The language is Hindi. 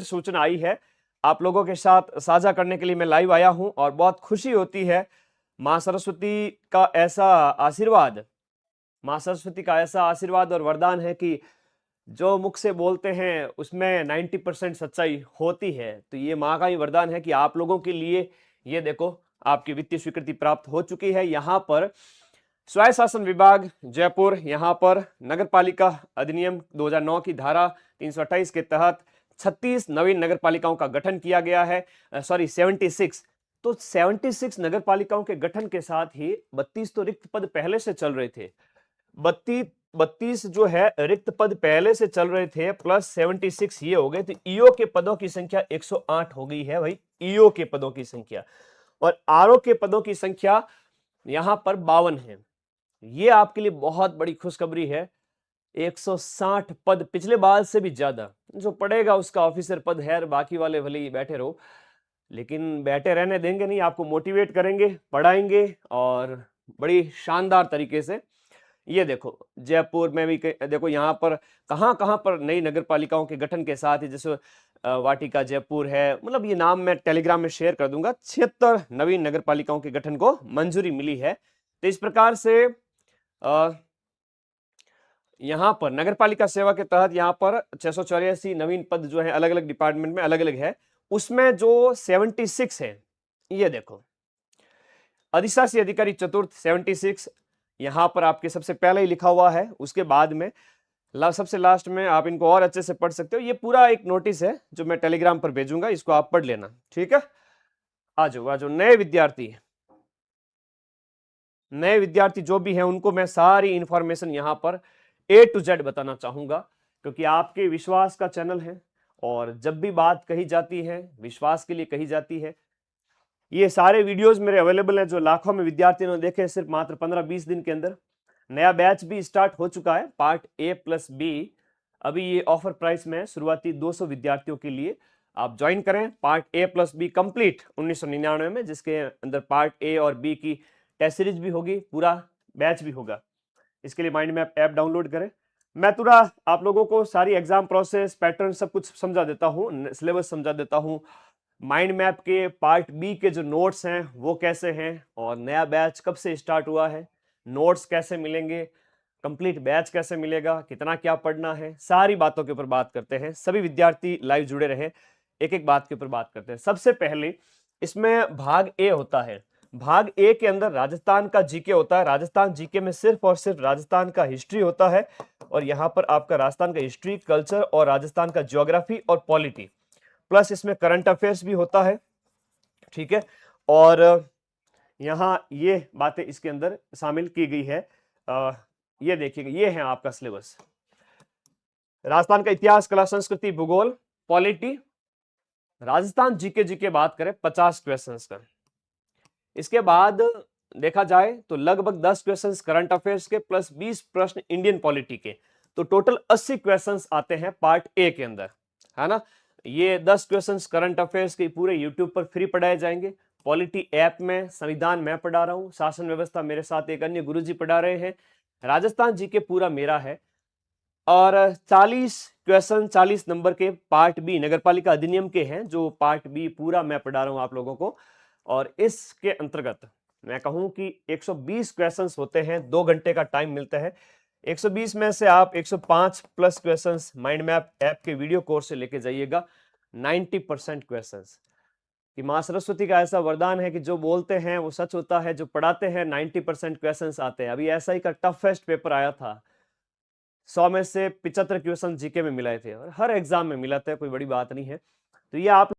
सूचना आई है, आप लोगों के साथ साझा करने के लिए मैं लाइव आया हूं और बहुत खुशी होती है। मां सरस्वती का ऐसा आशीर्वाद, मां सरस्वती का ऐसा आशीर्वाद और वरदान है कि जो मुख से बोलते हैं उसमें 90% सच्चाई होती है। तो ये माँ का ही वरदान है कि आप लोगों के लिए ये देखो आपकी वित्तीय स्वीकृति प्राप्त हो चुकी है। यहाँ पर स्वायत्त शासन विभाग जयपुर, यहाँ पर नगर पालिका अधिनियम 2009 की धारा 328 के तहत 36 नवीन नगर पालिकाओं का गठन किया गया है। सॉरी 76। तो 76 नगर पालिकाओं के गठन के साथ ही 32 तो रिक्त पद पहले से चल रहे थे। 32 जो है रिक्त पद पहले से चल रहे थे, प्लस 76 ये हो गए, तो ईओ के पदों की संख्या 108 हो गई है भाई, ईओ के पदों की संख्या। और आरओ के पदों की संख्या यहां पर 52 है। ये आपके लिए बहुत बड़ी खुशखबरी है। 160 पद, पिछले बार से भी ज्यादा। जो पढ़ेगा उसका ऑफिसर पद है, बाकी वाले भले ही बैठे रहो, लेकिन बैठे रहने देंगे नहीं, आपको मोटिवेट करेंगे, पढ़ाएंगे और बड़ी शानदार तरीके से। ये देखो जयपुर में भी देखो यहाँ पर कहां पर नई नगर पालिकाओं के गठन के साथ ही, जैसे वाटिका जयपुर है, मतलब ये नाम मैं टेलीग्राम में शेयर कर दूंगा। 76 नवीन नगर पालिकाओं के गठन को मंजूरी मिली है। तो इस प्रकार से यहाँ पर नगर पालिका सेवा के तहत यहाँ पर 684 नवीन पद जो है अलग अलग डिपार्टमेंट में अलग अलग है। उसमें जो 76 है, ये देखो अधिशासी अधिकारी चतुर्थ 76 यहां पर आपके सबसे पहले ही लिखा हुआ है। उसके बाद में सबसे लास्ट में आप इनको और अच्छे से पढ़ सकते हो। ये पूरा एक नोटिस है जो मैं टेलीग्राम पर भेजूंगा, इसको आप पढ़ लेना, ठीक है। आ जाओ नए विद्यार्थी जो भी हैं उनको मैं सारी इंफॉर्मेशन यहां पर A to Z बताना चाहूंगा, क्योंकि आपके विश्वास का चैनल है और जब भी बात कही जाती है विश्वास के लिए कही जाती है। ये सारे वीडियोस मेरे अवेलेबल हैं जो लाखों में विद्यार्थियों ने देखे सिर्फ मात्र 15-20 दिन के अंदर। नया बैच भी स्टार्ट हो चुका है, पार्ट A+B। अभी ये ऑफर प्राइस में शुरुआती 200 विद्यार्थियों के लिए आप ज्वाइन करें। पार्ट A+B कंप्लीट 1999 में, जिसके अंदर पार्ट A और B की टेस्ट सीरीज भी होगी, पूरा बैच भी होगा। इसके लिए माइंड मैप ऐप डाउनलोड करें। मैं पूरा आप लोगों को सारी एग्जाम प्रोसेस, पैटर्न सब कुछ समझा देता हूँ, सिलेबस समझा देता हूँ। माइंड मैप के पार्ट बी के जो नोट्स हैं वो कैसे हैं, और नया बैच कब से स्टार्ट हुआ है, नोट्स कैसे मिलेंगे, कंप्लीट बैच कैसे मिलेगा, कितना क्या पढ़ना है, सारी बातों के ऊपर बात करते हैं। सभी विद्यार्थी लाइव जुड़े रहे, एक एक बात के ऊपर बात करते हैं। सबसे पहले इसमें भाग ए होता है। भाग ए के अंदर राजस्थान का जीके होता है। राजस्थान जीके में सिर्फ और सिर्फ राजस्थान का हिस्ट्री होता है, और यहाँ पर आपका राजस्थान का हिस्ट्री, कल्चर और राजस्थान का ज्योग्राफी और पॉलिटी, प्लस इसमें करंट अफेयर्स भी होता है, ठीक है। और यहां ये बातें इसके अंदर शामिल की गई है। ये देखिएगा, ये है आपका सिलेबस। राजस्थान का इतिहास, कला, संस्कृति, भूगोल, पॉलिटी, राजस्थान जीके जी के बात करें 50 क्वेश्चंस का। इसके बाद देखा जाए तो लगभग 10 क्वेश्चंस करंट अफेयर्स के, प्लस 20 प्रश्न इंडियन पॉलिटी के। तो टोटल 80 क्वेश्चंस आते हैं पार्ट ए के अंदर, है ना। ये 10 क्वेश्चंस करंट अफेयर्स के पूरे यूट्यूब पर फ्री पढ़ाए जाएंगे। पॉलिटी ऐप में संविधान मैं पढ़ा रहा हूं, शासन व्यवस्था मेरे साथ एक अन्य गुरुजी पढ़ा रहे हैं, राजस्थान जी के पूरा मेरा है। और 40 क्वेश्चन 40 नंबर के पार्ट बी नगरपालिका अधिनियम के हैं, जो पार्ट बी पूरा मैं पढ़ा रहा हूं आप लोगों को। और इसके अंतर्गत मैं कहूं कि 120 क्वेश्चंस होते हैं, 2 घंटे का टाइम मिलता है। 120 में से आप 105 plus questions mind map app के वीडियो कोर्स से लेके जाइएगा। 90% क्वेश्चंस कि मां सरस्वती का ऐसा वरदान है कि जो बोलते हैं वो सच होता है, जो पढ़ाते हैं 90% क्वेश्चंस आते हैं। अभी ऐसा ही का टफेस्ट पेपर आया था, 100 में से 75 क्वेश्चन जीके में मिलाए थे, और हर एग्जाम में मिलाते हैं, कोई बड़ी बात नहीं है। तो ये आप